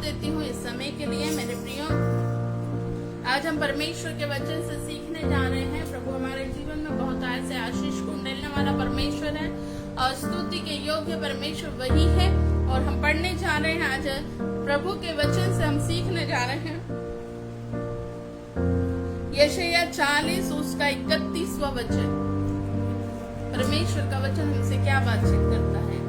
देती हूँ इस समय के लिए। मेरे प्रियो, आज हम परमेश्वर के वचन से सीखने जा रहे हैं। प्रभु हमारे जीवन में बहुत ऐसे आशीष को मिलने वाला परमेश्वर है और स्तुति के योग्य परमेश्वर वही है। और हम पढ़ने जा रहे हैं, आज प्रभु के वचन से हम सीखने जा रहे हैं यशायाह 40 उसका 31वां वचन। परमेश्वर का वचन हमसे क्या बातचीत करता है?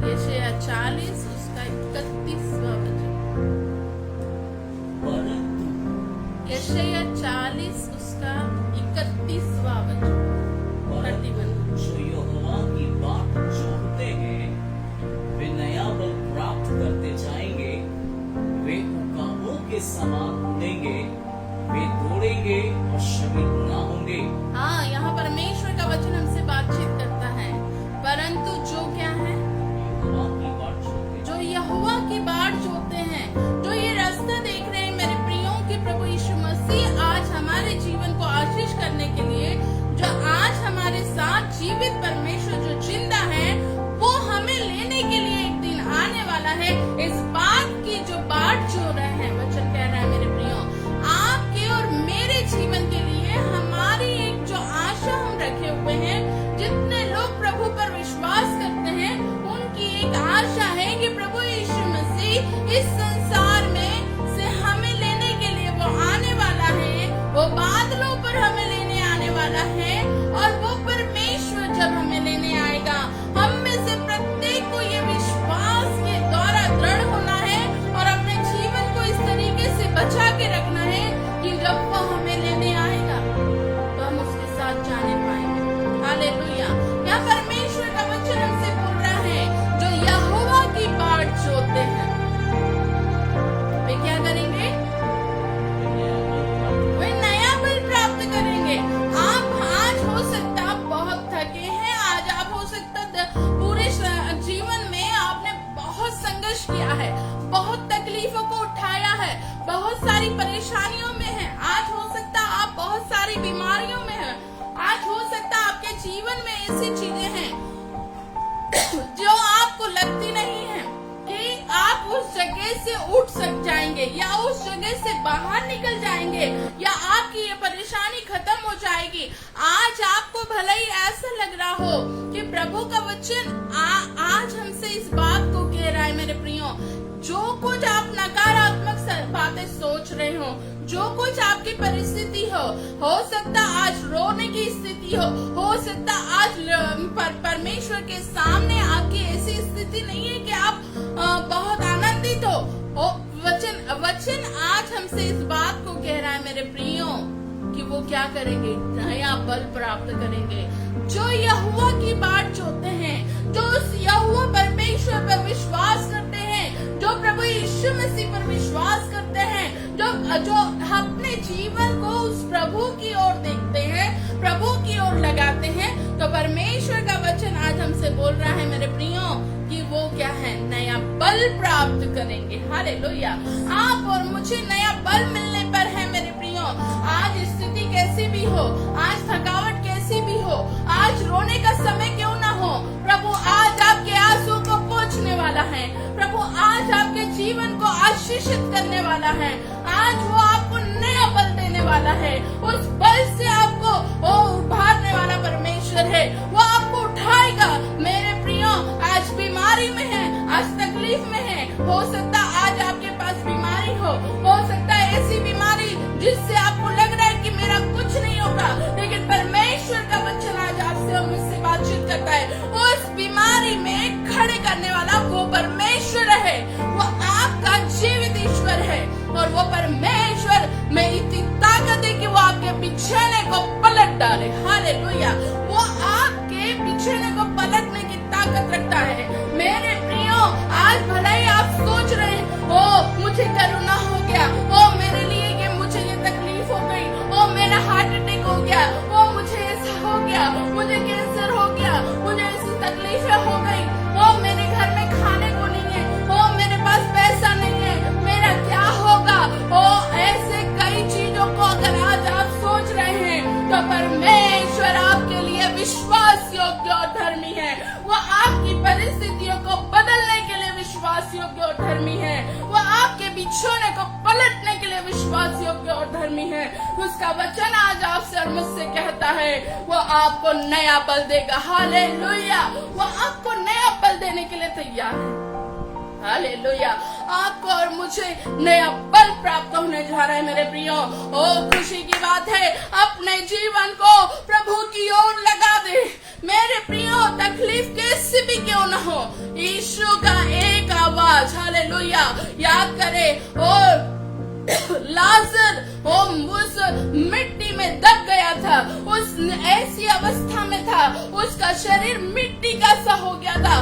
यशायाह 40 उसका 31वां वचन। यशायाह 40 उसका 31वां वचन। जो यहोवा की बाट जोहते हैं वे नया बल प्राप्त करते जाएंगे, वे उकाबों के समान उड़ेंगे, वे दौड़ेंगे और शर्मिंदा ना होंगे। हाँ, यहाँ परमेश्वर का वचन हमसे बातचीत करता है। परंतु जो क्या है, जो यहोवा की बाट जोहते हैं, जो ये रास्ता देख रहे हैं मेरे प्रियो कि प्रभु यीशु मसीह आज हमारे जीवन को आशीष करने के लिए, जो आज हमारे साथ जीवित परमेश्वर जो जिंदा है, वो हमें लेने के लिए एक दिन आने वाला है। इस बात की जो बाट जो रहे हैं, वचन कह रहा है मेरे प्रियो, आपके और मेरे जीवन के लिए हमारी एक जो आशा हम रखे हुए हैं, जितने लोग प्रभु पर विश्वास करते हैं, उनकी एक आशा है कि प्रभु यीशु मसीह इस संसार में से हमें लेने के लिए वो आने वाला है। वो बादलों पर हमें लेने आने वाला है और वो परमेश्वर जब हमें लेने आएगा, हम में से प्रत्येक को ये विश्वास के द्वारा दृढ़ होना है और अपने जीवन को इस तरीके से बचा के रखना है कि जब वो हमें लेने आएगा तो हम उसके साथ जाने पाएंगे। हालेलुया। यहाँ परमेश्वर का वचन हमसे बोल रहा है, जो यहोवा की बाट जोहते हैं वे क्या करेंगे? वे नया बल प्राप्त करेंगे। आप आज हो सकता आप बहुत थके हैं, आज आप हो सकता पूरे जीवन में आपने बहुत संघर्ष किया है, बहुत तकलीफों को उठाया है, बहुत सारी परेशानियों में है। आज हो सकता आप बहुत सारी बीमारियों में हैं। आज हो सकता आपके जीवन में ऐसी चीजें हैं जो आपको लगती नहीं है कि आप उस जगह से उठ सक जाएंगे या उस जगह से बाहर निकल जाएंगे या आपकी ये परेशानी खत्म हो जाएगी। आज आपको भले ही ऐसा लग रहा हो कि प्रभु का वचन आज हमसे इस बात को कह रहा है मेरे प्रियो, जो कुछ आप नकारात्मक बातें सोच रहे हो, जो कुछ आपकी परिस्थिति हो सकता आज रोने की स्थिति हो सकता आज परमेश्वर के सामने आपकी ऐसी स्थिति नहीं है कि आप बहुत आनंदित हो। वचन आज हमसे इस बात को कह रहा है मेरे प्रियो कि वो क्या करेंगे? नया बल प्राप्त करेंगे। जो यहोवा की बाट जोहते हैं, जो उस यहोवा परमेश्वर पर विश्वास करते हैं, जो प्रभु यीशु मसीह पर विश्वास करते हैं, जो अपने जीवन को उस प्रभु की ओर देखते हैं, प्रभु की ओर लगाते हैं, तो परमेश्वर का वचन आज हमसे बोल रहा है मेरे प्रियो कि वो क्या है? नया बल प्राप्त करेंगे। हालेलुया। आप और मुझे नया बल मिलने पर है मेरे प्रियो। आज स्थिति कैसी भी हो, आज थकावट कैसी भी हो, आज रोने का समय क्यों ना हो, प्रभु आज आपके आंसू को पोंछने वाला है। प्रभु आज आपके जीवन को आशीषित करने वाला है। आज वो आपको नया बल देने वाला है। उस बल से आपको वो उभारने वाला परमेश्वर है, वो आपको उठाएगा। मेरे प्रियो, आज बीमारी में है, आज तकलीफ में है, हो सकता आज आपके पास बीमारी हो सकता है ऐसी बीमारी जिससे आपको लग रहा है कि मेरा कुछ नहीं होगा, लेकिन परमेश्वर का वचन आज आपसे और मुझसे बातचीत करता है। उस बीमारी में खड़े करने वाला वो परमेश्वर है, वो आपका जीवित ईश्वर है और वो परमेश्वर में इतनी ताकत है कि वो आपके बिछौने को पलट डाले। हालेलुया। वो आपके बिछौने को पलटने की ताकत रखता है। मेरे प्रियो, आज भले ही आप सोच रहे हैं, ओ मुझे कोरोना हो गया, ओ मेरे लिए ये मुझे ये तकलीफ हो गई, ओ मेरा हार्ट अटैक हो गया, ओ मुझे ऐसा हो गया, मुझे कैंसर हो गया, मुझे ऐसी तकलीफें हो गई, ओ मेरे घर में खाने को नहीं है, ओ मेरे पास पैसा नहीं है, मेरा क्या होगा? ओ ऐसे कई चीजों को अगर आज आप सोच रहे हैं तो परमेश्वर आपके लिए विश्वास योग्य और धर्मी है। वो आपकी परिस्थितियों को बदलने के लिए विश्वास योग्य बिछोने को पलटने के लिए विश्वास योग्य और धर्मी है। उसका वचन आज आपसे और मुझसे कहता है वो आपको नया बल देगा। हालेलुया, वो आपको नया बल देने के लिए तैयार है। हालेलुया, आपको और मुझे नया बल प्राप्त होने जा रहा है मेरे प्रियो। ओ खुशी की बात है, अपने जीवन को प्रभु की ओर लगा दे मेरे प्रियो। तकलीफ कैसी भी क्यों न हो, यीशु का एक आवाज, हालेलुया, याद करे। और लाजर उस मिट्टी में दब गया था, उस ऐसी अवस्था में था, उसका शरीर मिट्टी का सा हो गया था।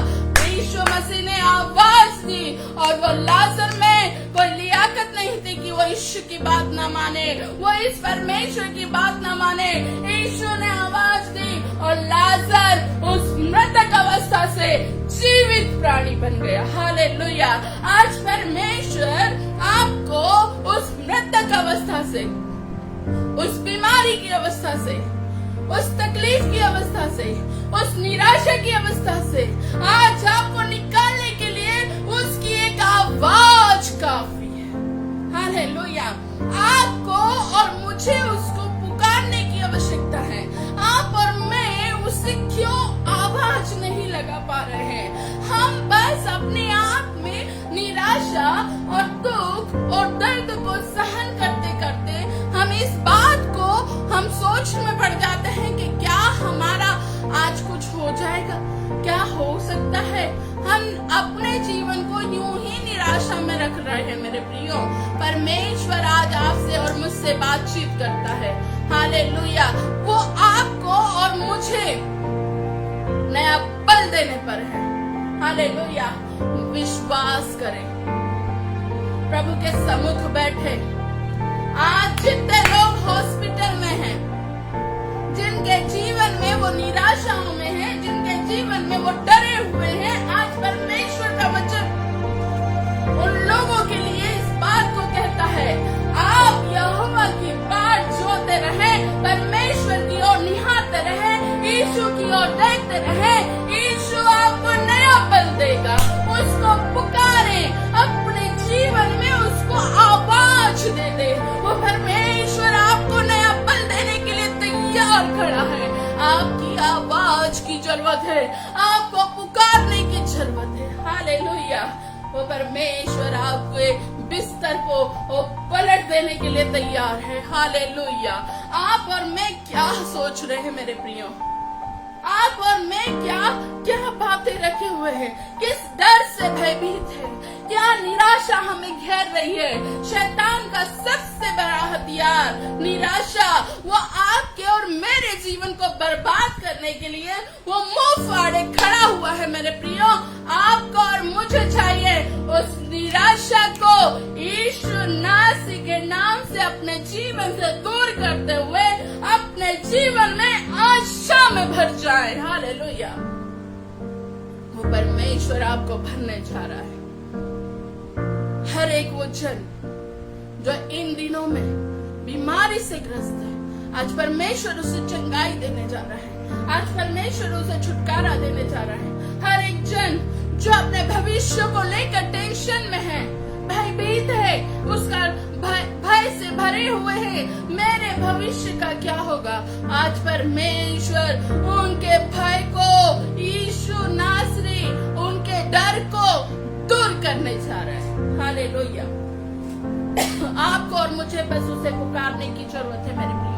यीशु मसीह ने आवाज दी और वो लाजर में कोई लियाकत नहीं थी कि वो यीशु की बात ना माने, वो इस परमेश्वर की बात ना माने। यीशु ने आवाज दी और लाजर उस मृतक अवस्था से जीवित प्राणी बन गया। हालेलुया, आज परमेश्वर आपको उस मृतक अवस्था से, उस बीमारी की अवस्था से, उस तकलीफ की अवस्था से, उस निराशा की अवस्था से आज आपको निकालने के लिए उसकी एक आवाज काफी है। हालेलुया, आपको और मुझे उसको पुकारने की आवश्यकता है। आप और मैं उससे क्यों आवाज नहीं लगा पा रहे हैं? हम बस अपने आप में निराशा और दुख और दर्द को सहन करते करते हम इस बात को हम सोच में पड़ जाते हैं कि क्या हमारा आज कुछ हो जाएगा, क्या हो सकता है। हम अपने जीवन को यूं ही निराशा में रख रहे हैं मेरे प्रियो। परमेश्वर आज आपसे और मुझसे बातचीत करता है। हालेलुया, वो आपको और मुझे नया बल देने पर है। हालेलुया, विश्वास करें, प्रभु के सम्मुख बैठे। आज जितने लोग हॉस्पिटल में हैं, जिनके जीवन में वो निराशाओं में है, जिनके जीवन में वो डरे हुए हैं, आज परमेश्वर का वचन उन लोगों के लिए इस बात को कहता है, आप यहोवा की बाट जोते रहे, परमेश्वर की ओर निहारते रहे, यीशु की ओर देखते रहे। यीशु आपको नया बल देगा। उसको पुकारे, अपने जीवन में उसको आवाज दे दे। वो परमेश्वर आपको नया बल देने के लिए तैयार खड़ा है। आपकी आवाज की जरूरत है, आपको पुकारने की जरूरत है। हालेलुया, वो परमेश्वर आपके बिस्तर को वो पलट देने के लिए तैयार है। हालेलुया, आप और मैं क्या सोच रहे हैं मेरे प्रियो? आप और मैं क्या क्या बातें रखे हुए हैं? किस डर से भयभीत है? क्या निराशा हमें घेर रही है? शैतान का सबसे बड़ा हथियार निराशा, वो आपके और मेरे जीवन को बर्बाद करने के लिए वो मुंह फाड़े खड़ा हुआ है मेरे प्रियो। आपको और मुझे चाहिए उस निराशा को यीशु नासरी के नाम से अपने जीवन से दूर करते हुए अपने जीवन में आशा में भर जाए। हालेलुया, वो परमेश्वर आपको भरने जा रहा है। हर एक वो जन जो इन दिनों में बीमारी से ग्रस्त है, आज परमेश्वर उसे चंगाई देने जा रहा है। आज परमेश्वर उसे छुटकारा देने जा रहा है। हर एक जन जो अपने भविष्य को लेकर टेंशन में है, भयभीत है, उसका भय से भरे हुए हैं, मेरे भविष्य का क्या होगा, आज परमेश्वर उनके भय को, यीशु नासरी उनके डर को दूर करने जा रहा है। हालेलुया, आपको और मुझे बस उसे पुकारने की जरूरत है मेरे प्रियो।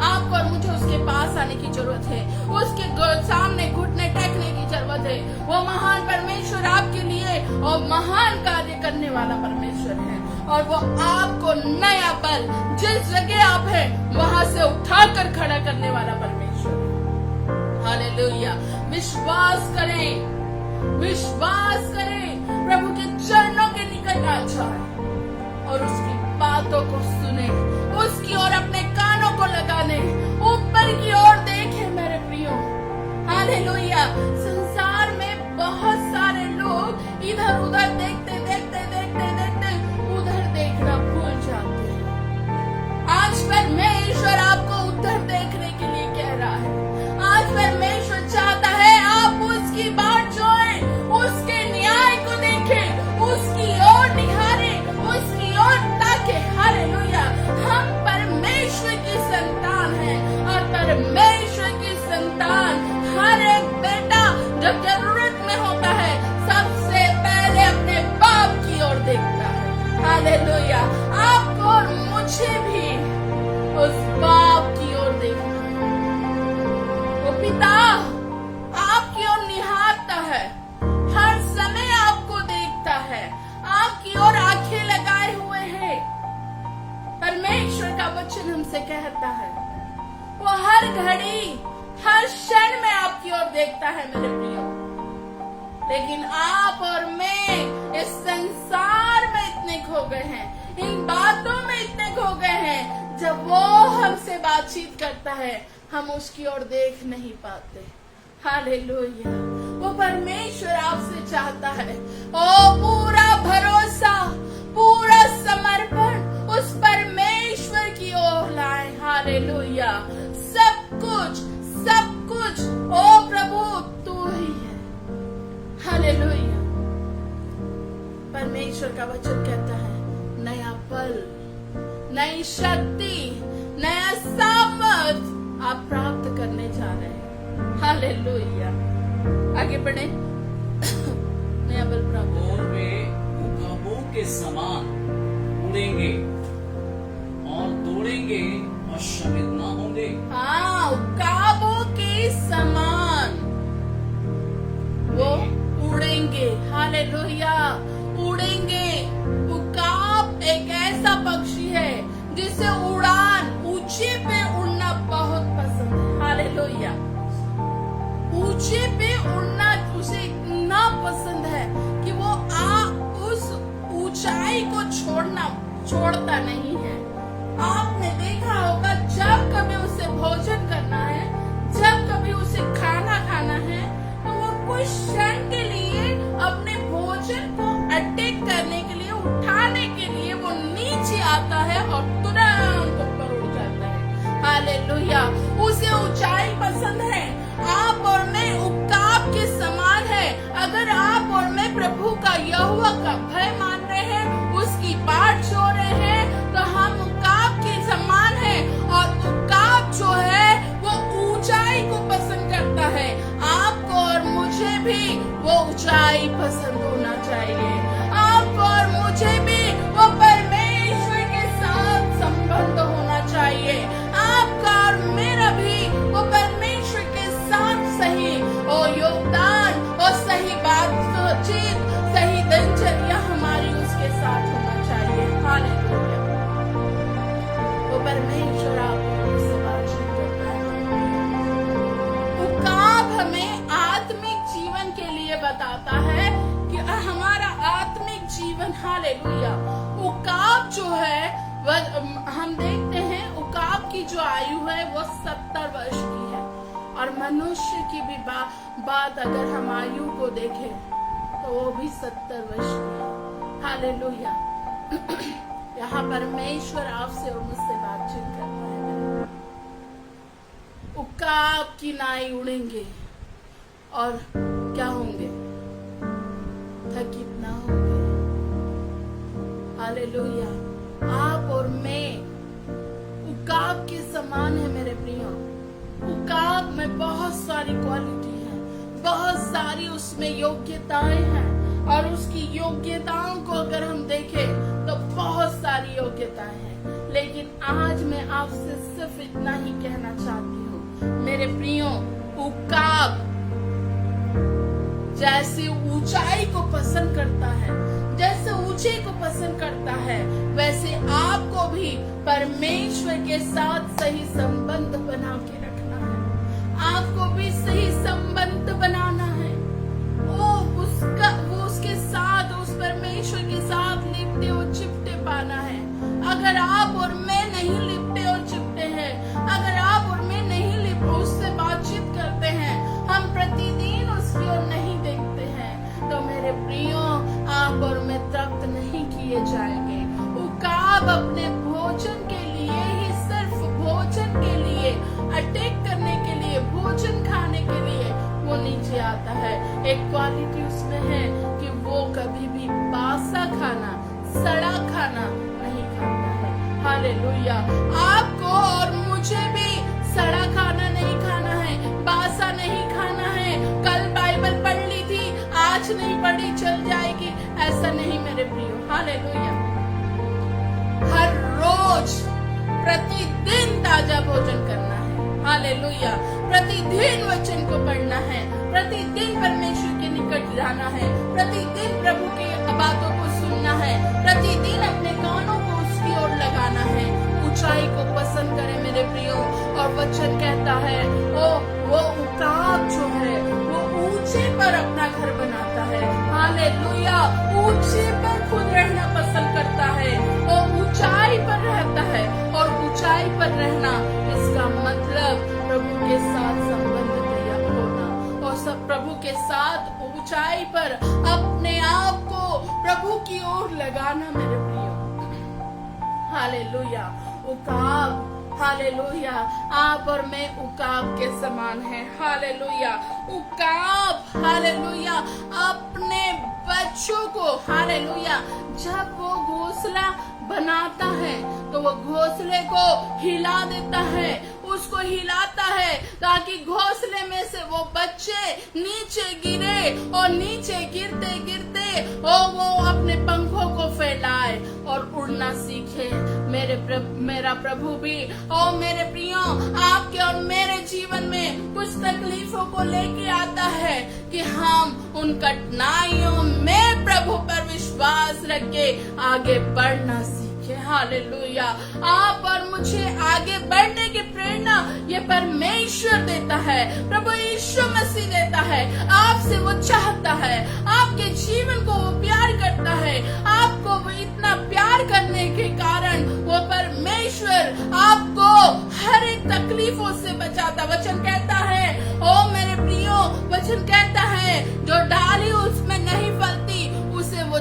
आपको और मुझे उसके पास आने की जरूरत है, उसके सामने घुटने टेकने की जरूरत है। वो महान परमेश्वर आपके लिए और महान कार्य करने वाला परमेश्वर है, और वो आपको नया बल, जिस जगह आप हैं वहां से उठाकर खड़ा करने वाला परमेश्वर है। हालेलुया, विश्वास करें, विश्वास करें, प्रभु के चरणों के निकट आ जाए और उसकी बातों को सुने, उसकी ओर अपने कानों को लगाने, ऊपर की ओर देखें मेरे प्रियो। हालेलुया, संसार में बहुत सारे लोग इधर उधर देखते देखते देखते देखते उधर देखना भूल जाते हैं। आज परमेश्वर आपको उधर देखने के लिए कह रहा है। आज परमेश्वर चाहता है आप उसकी बाट जोएं, उसके न्याय को देखें, उसकी ओर निहारें, उसकी हमसे कहता है। वो हर घड़ी हर क्षण में आपकी ओर देखता है मेरे प्रियो। लेकिन आप और मैं इस संसार में इतने खो गए हैं, इन बातों में इतने खो गए हैं, जब वो हमसे बातचीत करता है हम उसकी ओर देख नहीं पाते। हालेलुया। वो परमेश्वर आपसे चाहता है ओ पूरा भरोसा, पूरा समर्पण उस परमेश्वर की ओर लाए। हालेलुया। सब कुछ ओ प्रभु तू ही है। हालेलुया। परमेश्वर का वचन कहता है नया पल, नई शक्ति, नया सामर्थ आप प्राप्त करने जा रहे हैं। हालेलुया। आगे बढ़े। नया बल प्राप्त और वे उकाबों के समान उड़ेंगे और दौड़ेंगे और शमित ना होंगे। हाँ, उकाबों के समान वो उड़ेंगे। हालेलुया। उड़ेंगे। उकाब एक ऐसा पक्षी है जिसे उड़ान, ऊंचे पे उड़ना बहुत पसंद है। हालेलुया। ऊंचे पे उड़ना उसे इतना पसंद है कि वो उस ऊंचाई को छोड़ता नहीं है। आपने देखा होगा जब कभी उसे भोजन करना है, जब कभी उसे खाना खाना है, तो वो कुछ क्षण के लिए अपने भोजन को अटैक करने के लिए, उठाने के लिए वो नीचे आता है और तुरंत ऊपर उड़ जाता है। हालेलुया। उसे ऊंचाई पसंद है। आप और मैं उकाब के समान है। अगर आप और मैं प्रभु का, यहोवा का भय मान रहे हैं, उसकी बाट छो रहे हैं, तो हम उकाब के समान है। और उकाब जो है वो ऊंचाई को पसंद करता है। आपको और मुझे भी वो ऊंचाई पसंद होना चाहिए। आपको और मुझे भी वो परमेश्वर के साथ संबंध होना चाहिए। आपका और मेरा भी वो परमेश्वर के साथ सही योगदान और सही बातचीत, सही दिनचर्या हमारी उसके साथ होना चाहिए। हालेलुया। वो परमेश्वर आपको उससे बातचीत करता है। उकाब हमें आत्मिक जीवन के लिए बताता है कि हमारा आत्मिक जीवन, हालेलुया। उकाब जो है वह हम देखते हैं, उकाब की जो आयु है वो 70 वर्ष की है। और मनुष्य की भी बात अगर हम आयु को देखें तो वो भी 70 वर्ष की है। हालेलुया। यहाँ परमेश्वर आपसे और मुझसे बातचीत करता है। उकाब की नाई उड़ेंगे और क्या होंगे? थकित ना होंगे। हालेलुया। आप और मैं उकाब के समान है मेरे प्रियो। उकाब में बहुत सारी क्वालिटी है, बहुत सारी उसमें योग्यताएं हैं। और उसकी योग्यताओं को अगर हम देखें तो बहुत सारी योग्यताएं हैं। लेकिन आज मैं आपसे सिर्फ इतना ही कहना चाहती हूँ मेरे प्रियो, उकाब जैसे ऊंचाई को पसंद करता है, जैसे ऊंचे को पसंद करता है, वैसे आपको भी परमेश्वर के साथ सही संबंध बना के रखना है। आपको भी सही संबंध बनाना है। वो उसके साथ, उस परमेश्वर के साथ लिपटे और चिपटे पाना है। अगर आप और मैं नहीं लिपटे और चिपटे हैं, अगर आप और मैं नहीं उससे बातचीत करते हैं, हम प्रतिदिन उसकी ओर नहीं देखते हैं, तो मेरे प्रियो आप और मैं तृप्त नहीं किए जाएंगे। उकाब अपने भोजन के लिए ही, सिर्फ भोजन के लिए, अटैक करने के लिए, भोजन खाने के लिए वो नीचे आता है। एक क्वालिटी उसमें है कि वो कभी भी बासा खाना, सड़ा खाना नहीं खाता है। हालेलुया। आपको और मुझे भी सड़ा खाना नहीं खाना है, बासा नहीं खाना है। कल बाइबल पढ़ ली थी, आज नहीं पढ़ी, चल जाएगी, ऐसा नहीं मेरे प्रियो। हालेलुया। हर रोज प्रतिदिन ताजा भोजन करना है। हालेलुया। प्रतिदिन वचन को पढ़ना है, प्रतिदिन परमेश्वर के निकट जाना है, प्रतिदिन प्रभु की बातों को सुनना है, प्रतिदिन अपने कानों को उसकी ओर लगाना है। ऊंचाई को पसंद वचन कहता है वो उकाब जो है वो ऊंचे पर अपना घर बनाता है। हालेलुया, ऊंचे पर खुद रहना पसंद करता है, वो ऊंचाई पर रहता है। और ऊंचाई पर रहना इसका मतलब प्रभु के साथ संबंध तैयार होना और सब प्रभु के साथ ऊंचाई पर अपने आप को प्रभु की ओर लगाना। मेरे प्रियो, हालेलुया, उकाब, हालेलुया, आप और मैं उकाब के समान हैं। हालेलुया, उकाब, हालेलुया, अपने बच्चों को, हालेलुया, जब वो घोंसला बनाता है तो वो घोंसले को हिला देता है, उसको हिलाता है ताकि घोंसले में से वो बच्चे नीचे गिरे और नीचे गिरते गिरते वो अपने पंखों को फैलाए और उड़ना सीखे। मेरा प्रभु भी और मेरे प्रियो आपके और मेरे जीवन में कुछ तकलीफों को लेके आता है कि हम उन कठिनाइयों में प्रभु पर विश्वास रख के आगे बढ़ना सीखे। हालेलुया, आप और मुझे आगे बढ़ने की प्रेरणा ये परमेश्वर देता है, प्रभु यीशु मसीह देता है। आपसे वो चाहता है, आपके जीवन को वो प्यार करता है। आपको वो इतना प्यार करने के कारण वो परमेश्वर आपको हर एक तकलीफों से बचाता। वचन कहता है, ओ मेरे प्रियो, वचन कहता है जो डाली उसमें नहीं फलती उसे वो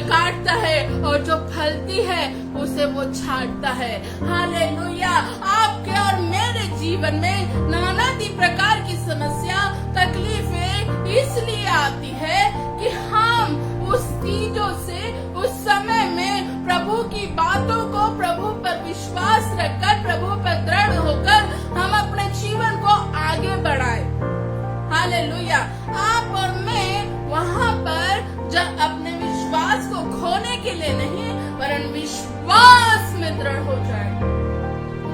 काटता है और जो फलती है उसे वो छांटता है। हालेलुया, आपके और मेरे जीवन में नानादी प्रकार की समस्या तकलीफें इसलिए आती है कि हम उस चीजों से उस समय में प्रभु की बातों को प्रभु पर विश्वास रखकर प्रभु पर दृढ़ होकर हम अपने जीवन को आगे बढ़ाए। हालेलुया, आप और मैं वहां पर जब अपने विश्वास को खोने के लिए नहीं वरन विश्वास में दृढ़ हो जाए।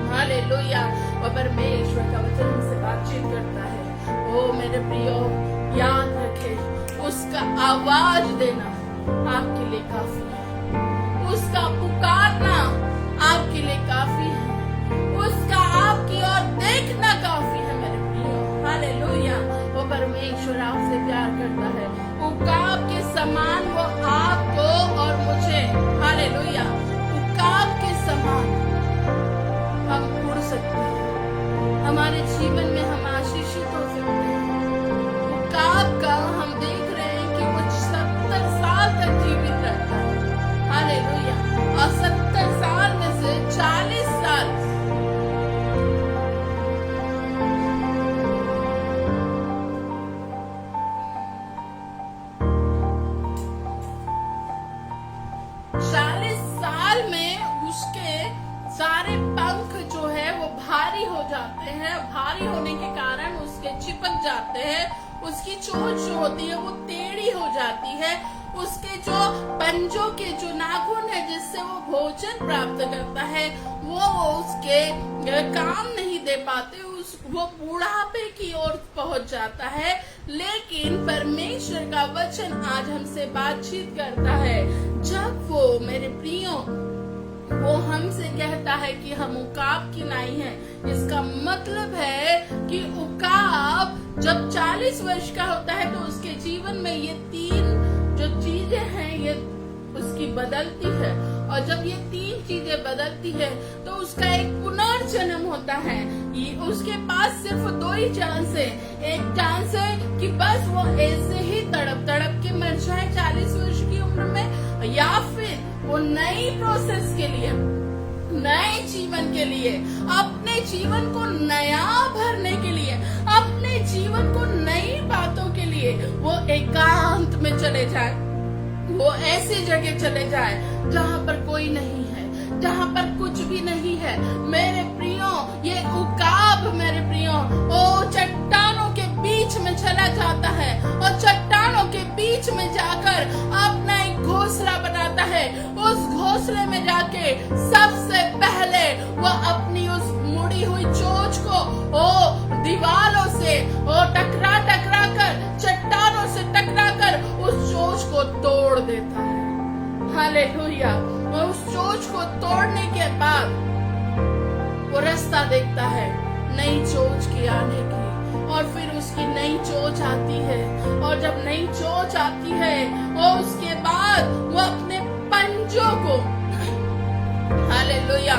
हालेलुया, और परमेश्वर का वचन हमसे बातचीत करता है। ओ मेरे प्रियो, याद रखे, उसका आवाज देना आपके लिए काफी है, उसका पुकारना आपके लिए काफी है, उसका आपकी ओर देखना काफी है। मेरे प्रियो, हालेलुया, वो परमेश्वर आपसे प्यार करता है। उकाब के समान वो आपको और मुझे, हालेलुया, उकाब के समान हम उड़ सकते हैं, हमारे जीवन में हम आशीषित हो सकते हैं। उकाब का हम देख रहे हैं कि वो 70 साल तक जीवित रहता है। हालेलुया, और 70 साल में से 40 साल 40 साल में उसके सारे पंख जो है वो भारी हो जाते हैं। भारी होने के कारण उसके चिपक जाते हैं, उसकी चोंच जो होती है वो टेढ़ी हो जाती है, उसके जो पंजों के जो नाखून है जिससे वो भोजन प्राप्त करता है वो उसके काम नहीं दे पाते, वो बुढ़ापे की ओर पहुंच जाता है। लेकिन परमेश्वर का वचन आज हमसे बातचीत करता है, जब वो मेरे प्रियो वो हमसे कहता है कि हम उकाब की नाई हैं। इसका मतलब है कि उकाब जब 40 वर्ष का होता है तो उसके जीवन में ये 3 जो चीजें हैं ये उसकी बदलती है, और जब ये 3 चीजें बदलती है तो उसका एक पुनर्जन्म होता है। ये उसके पास सिर्फ 2 ही चांस है। एक चांस है कि बस वो ऐसे ही तड़प तड़प के मर जाए 40 वर्ष की उम्र में, या फिर वो नई प्रोसेस के लिए, नए जीवन के लिए, अपने जीवन को नया भरने के लिए, अपने जीवन को नई बातों के लिए वो एकांत में चले जाए, वो ऐसी जगह चले जाए जहाँ पर कोई नहीं है, जहाँ पर कुछ भी नहीं है। मेरे प्रियो, ये उकाब मेरे प्रियो ओ चट्टानों के बीच में चला जाता है और चट्टानों के बीच में जाकर अपना एक घोंसला बनाता है। उस घोंसले में जाके सबसे पहले वो अपनी उस मुड़ी हुई चोंच को दीवारों से टकरा कर, चट्टानों से टकरा कर उस चोंच को तोड़ देता है। हालेलुया, उस चोंच को तोड़ने के बाद वो रास्ता देखता है नई चोंच के आने की, और फिर उसकी नई चोंच आती है, और जब नई चोंच आती है और उसके बाद वो अपने पंजों को, हालेलुया,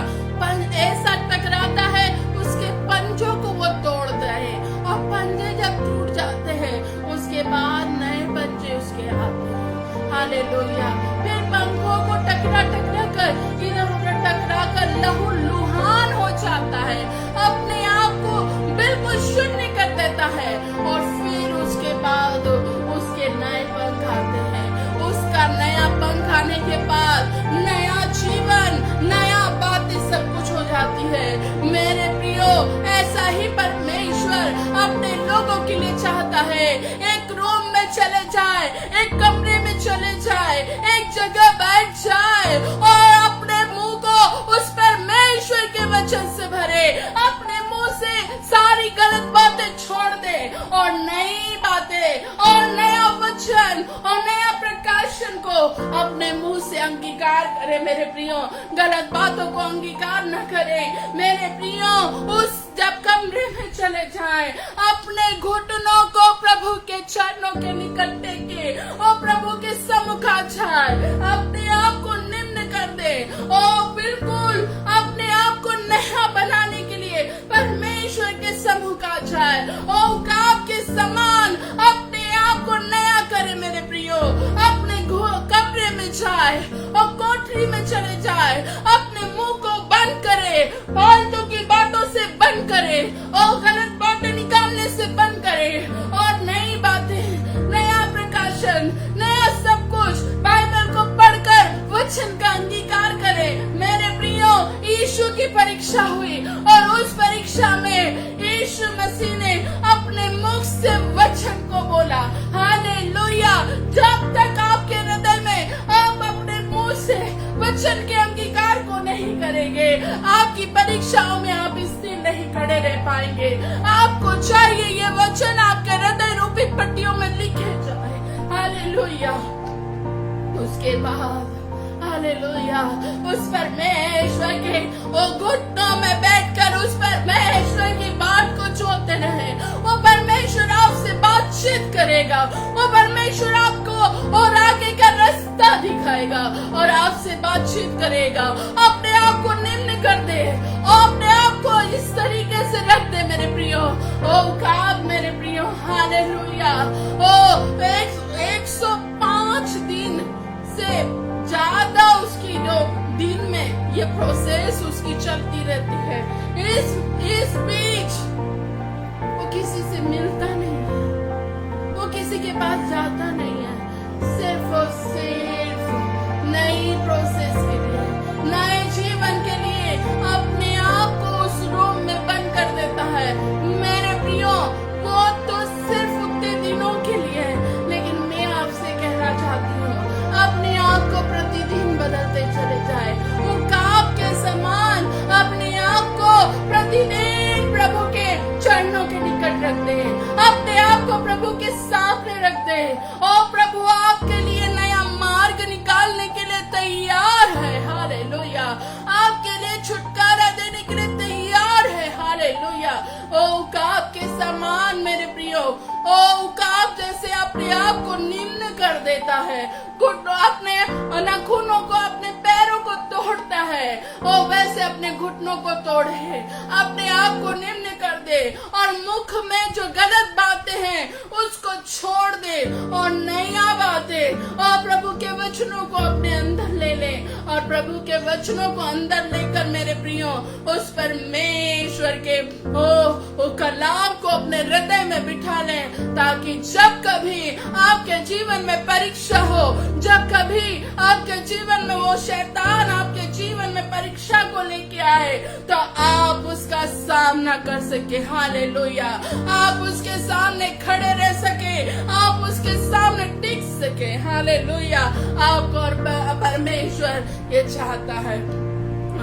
ऐसा टकराता है उसके पंजों को वो तोड़ता है, और पंजे जब टूट जाते हैं उसके बाद नए पंजे उसके आते हैं, हालेलुया। फिर पंखों को टकरा टकरा कर इधर उधर टकरा कर लहू लुहान हो जाता है, अपने आप को बिल्कुल शून्य कर देता है, और फिर उसके बाद उसके नए पंख आते हैं। उसका नया पंख आने के बाद नया जीवन, नया बातें सब कुछ हो जाती है। मेरे प्रियो, ऐसा ही परमेश्वर अपने लोगों के लिए चाहता है। एक रूम में चले जाए, एक कमरे में चले जाए, एक जगह बैठ जाए और अपने मुंह को उस परमेश्वर के वचन से भरे, अपने मुंह से सारी गलत बातें छोड़ दे और नई बातें और नया वचन और नया प्रकाशन को अपने मुंह से अंगीकार करे। मेरे प्रियो, गलत बातों को अंगीकार न करे। मेरे प्रियो, उस जब कमरे में चले जाएं, अपने घुटनों को प्रभु के चरणों के निकट टेके और प्रभु के सम्मुख आ जाए, अपने आप को निम्न कर दे और बिल्कुल अपने आप को नया बनाने के लिए परमेश्वर के सम्मुख आ जाए और काब के समान अपने आप को नया करे। मेरे प्रियो, अपने कमरे में जाए और कोठरी में चले जाए, अपने मुंह को बंद करे, फालतू की बातों से बंद करे और गलत बातें निकालने से बंद करे और नई बातें, नया प्रकाशन, नया सब कुछ बाइबल को पढ़कर वचन का अंगीकार करे। मेरे प्रियो, यीशु की परीक्षा हुई और उस परीक्षा में यीशु मसीह ने अपने मुख से वचन को बोला। हालेलुया। जब तक आपके हृदय में आप अपने मुंह से वचन के अंगीकार को नहीं करेंगे, आपकी परीक्षाओं में आप स्थिर नहीं खड़े रह पाएंगे। आपको चाहिए ये वचन आपके हृदय रूपी पट्टियों में लिखे जाए। हालेलुया। उसके बाद हालेलुया, उस परमेश्वर के वो घुटनों में बैठकर उस परमेश्वर की बात को जोते रहे। वो परमेश्वर आपसे बातचीत करेगा, वो परमेश्वर आपको और आगे का रास्ता दिखाएगा और आपसे बातचीत करेगा। अपने आप को निम्न कर दे और अपने आप को इस तरीके से रख दे। मेरे प्रियो, ओ काब, मेरे प्रियो, हालेलुया। ओ 105 दिन से ज्यादा उसकी जो दिन में ये प्रोसेस उसकी चलती रहती है। इस बीच वो किसी से मिलता नहीं है, वो किसी के पास जाता नहीं है, सिर्फ और सिर्फ नई प्रोसेस के लिए, नए जीवन के लिए अपने आप को उस रूम में बंद कर देता है। मेरे प्रियो, वो तो सिर्फ उतने दिनों के लिए है, लेकिन मैं आपसे कहना चाहती हूँ, अपने आप को प्रतिदिन बदलते चले जाए। वो काब के समान अपने आप को प्रतिदिन प्रभु के चरणों के निकट रख दे, अपने आप को प्रभु के सामने रख दे और प्रभु आपके लिए नया मार्ग निकालने के लिए तैयार है। हालेलुया। आपके लिए छुटकारा देने के लिए तैयार है। हालेलुया। ओ काब के समान मेरे प्रियो, ओ काब जैसे अपने आप को निम्न कर देता है, अपने नाखूनों को, अपने पैरों को तोड़ता है, और वैसे अपने घुटनों को तोड़े, अपने आप को निम्न कर दे और मुख में जो गलत बातें हैं उसको छोड़ दे और नया बातें और प्रभु के वचनों को अपने अंदर ले ले और प्रभु के वचनों को अंदर लेकर मेरे प्रियो उस परमेश्वर के ओ कलाम को अपने हृदय में बिठा ले, ताकि जब कभी आपके जीवन में परीक्षा हो, जब कभी आपके जीवन में वो शैतान आपके जीवन में परीक्षा को लेके आए, तो आप उसका सामना कर सके। हालेलुया। आप उसके सामने खड़े रह सके, आप उसके सामने टिक सके। हालेलुया। आपको और परमेश्वर ये चाहता है,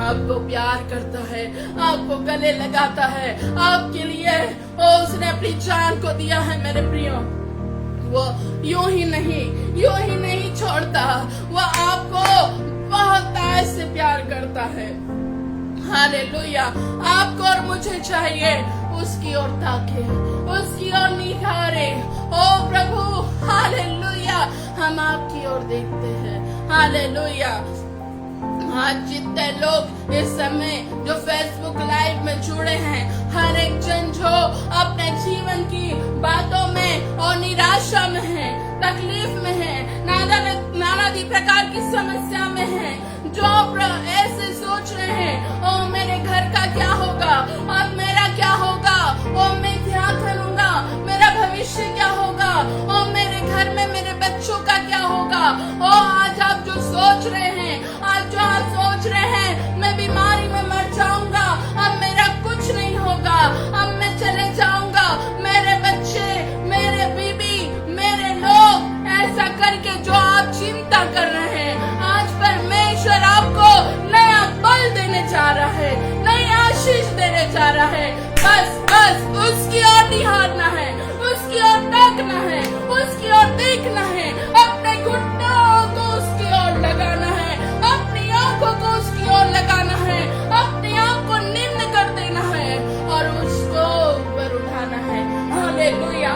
आपको प्यार करता है, आपको गले लगाता है, आपके लिए उसने अपनी जान को दिया है। मेरे प्रियो, वो यूं ही नहीं छोड़ता, वो आपको बहुत ताज से प्यार करता है। हालेलुया। आपको और मुझे चाहिए उसकी ओर ताके, उसकी ओर निहारे। ओ प्रभु हालेलुया, हम आपकी ओर देखते हैं। हालेलुया। आज जितने लोग इस समय जो फेसबुक लाइव में जुड़े हैं, हर एक जन जो अपने जीवन की बातों में और निराशा में है, तकलीफ में है, नानादी प्रकार की समस्या में है, जो ऐसे सोच रहे हैं ओ मेरे घर का क्या होगा, और मेरा क्या होगा, ओ मैं क्या करूंगा, मेरा भविष्य क्या होगा, ओ मेरे घर में मेरे बच्चों का क्या होगा। ओ आज आप जो सोच रहे हैं, आज जो आप सोच रहे हैं मैं बीमारी में मर जाऊंगा, अब मेरा कुछ नहीं होगा, अब मैं चले जाऊंगा, मेरे बच्चे, मेरे बीबी, मेरे लोग, ऐसा करके जो आप चिंता कर रहे हैं, आज परमेश्वर आपको नया बल देने जा रहा है, नई आशीष देने जा रहा है। बस उसकी ओर निहारना है, उसकी ओर ताकना है, उसकी ओर देखना है, अपने घुटनों को उसकी ओर लगाना है, अपनी आंखों को उसकी ओर लगाना है, अपने आप को निम्न कर देना है और उसको ऊपर उठाना है। हालेलुया।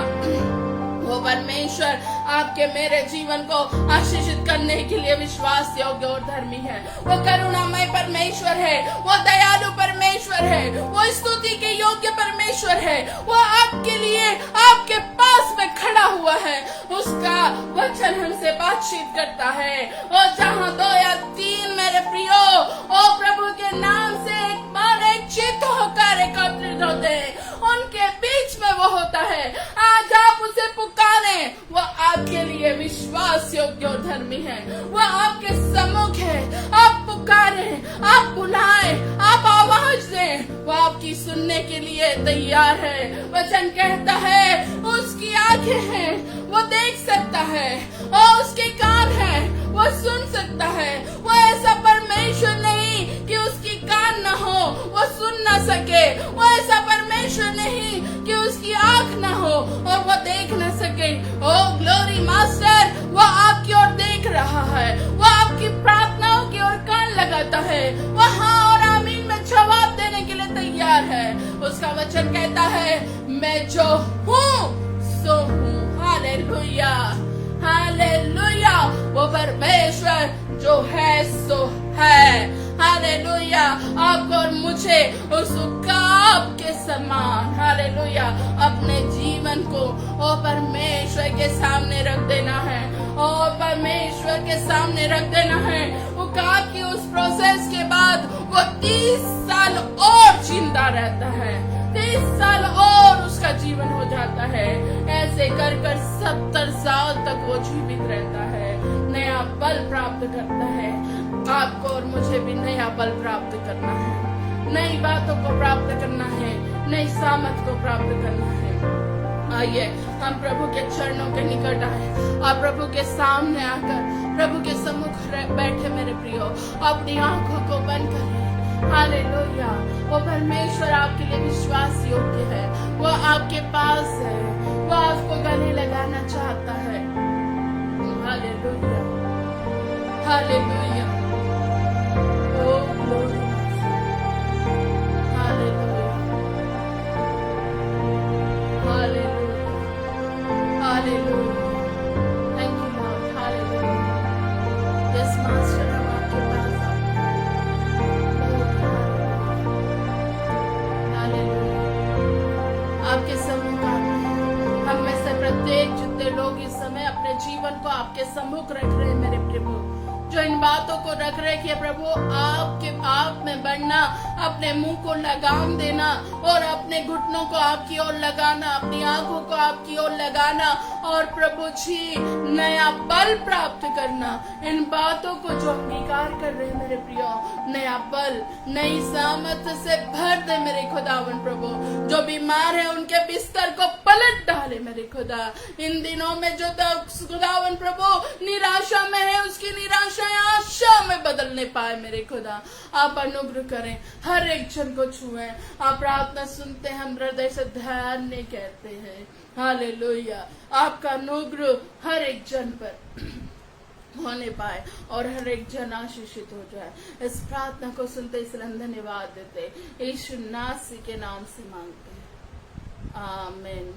वो परमेश्वर आपके मेरे जीवन को आशीषित करने के लिए विश्वास योग्य और धर्मी है। वो करुणामय परमेश्वर है, वो दयालु परमेश्वर है, वो स्तुति के योग्य परमेश्वर है। वो आपके लिए आपके पास में खड़ा हुआ है, उसका वचन हमसे बातचीत करता है। और जहाँ 2 या 3 मेरे प्रियो ओ प्रभु के नाम से एक बार एक चित्त होकर एकत्रित होते हैं, उनके बीच में वो होता है। आज आप उसे पुकारे, वो आपके लिए विश्वास योग्य और धर्मी है। वो आपके सम्मुख है, आप पुकारे, आप बुलाए, आप आवाज दें, वो आपकी सुनने के लिए तैयार है। वचन कहता है उसकी आंखें हैं, वो देख सकता है, और उसके कान हैं, वो सुन सकता है। वो ऐसा परमेश्वर नहीं कि उसकी कान न हो, वो सुन न सके। वो ऐसा परमेश्वर नहीं कि उसकी आंख न हो और वो देख न सके। ओ ग्लोरी मास्टर, वो आपकी ओर देख रहा है, वो आपकी प्रार्थनाओं की ओर कान लगाता है, वो हाँ और आमीन में जवाब देने के लिए तैयार है। उसका वचन कहता है मैं जो हूँ सो हूँ। Hallelujah, hallelujah. वो परमेश्वर जो है सो है। हालेलुया। आपको और मुझे उस उकाब के समान हालेलुया अपने जीवन को ओ परमेश्वर के सामने रख देना है, और परमेश्वर के सामने रख देना है। उकाब की उस प्रोसेस के बाद वो 30 साल और जिंदा रहता है, 30 साल और उसका जीवन हो जाता है। ऐसे कर 70 साल तक वो जीवित रहता है, नया बल प्राप्त करता है। आपको और मुझे भी नया बल प्राप्त करना है, नई बातों को प्राप्त करना है, नई सामर्थ को प्राप्त करना है। आइए हम प्रभु के चरणों के निकट आए, आप प्रभु के सामने आकर प्रभु के सम्मुख बैठे मेरे प्रियो, अपनी आंखों को बंद करें। हालेलुया। वो परमेश्वर आपके लिए विश्वास योग्य है, वो आपके पास है, वो आपको गले लगाना चाहता है। Hallelujah, hallelujah. O glory, hallelujah, hallelujah, hallelujah. Thank you Lord. Hallelujah. Yes master, हम आपके पास आते हैं। आपके सम्मुख आते हैं। हम में से प्रत्येक जितने लोग इस समय अपने जीवन को आपके सम्मुख रख रहे हैं मेरे प्रभु, जो इन बातों को रख रहे कि प्रभु आपके आप में बढ़ना, अपने मुंह को लगाम देना और अपने घुटनों को आपकी ओर लगाना, अपनी आंखों को आपकी ओर लगाना और प्रभु जी नया बल प्राप्त करना। इन बातों को जो अंगीकार कर रहे हैं मेरे प्रियो, नया बल, नई सामर्थ्य से भर दे मेरे खुदावन प्रभु। जो बीमार है उनके बिस्तर को पलट डाले मेरे खुदा। इन दिनों में जो खुदावन प्रभु निराशा में है, उसकी निराशा आशा में बदलने पाए मेरे खुदा। आप अनुग्रह करें, हर एक जन को छुएं। आप प्रार्थना सुनते हैं, हम हृदय से ध्यान नहीं कहते हैं। हालेलुया। आपका अनुग्रह हर एक जन पर होने पाए और हर एक जन आशीषित हो जाए। इस प्रार्थना को सुनते इसलिए हम धन्यवाद देते, यीशु नासी के नाम से मांगते हैं, आमीन।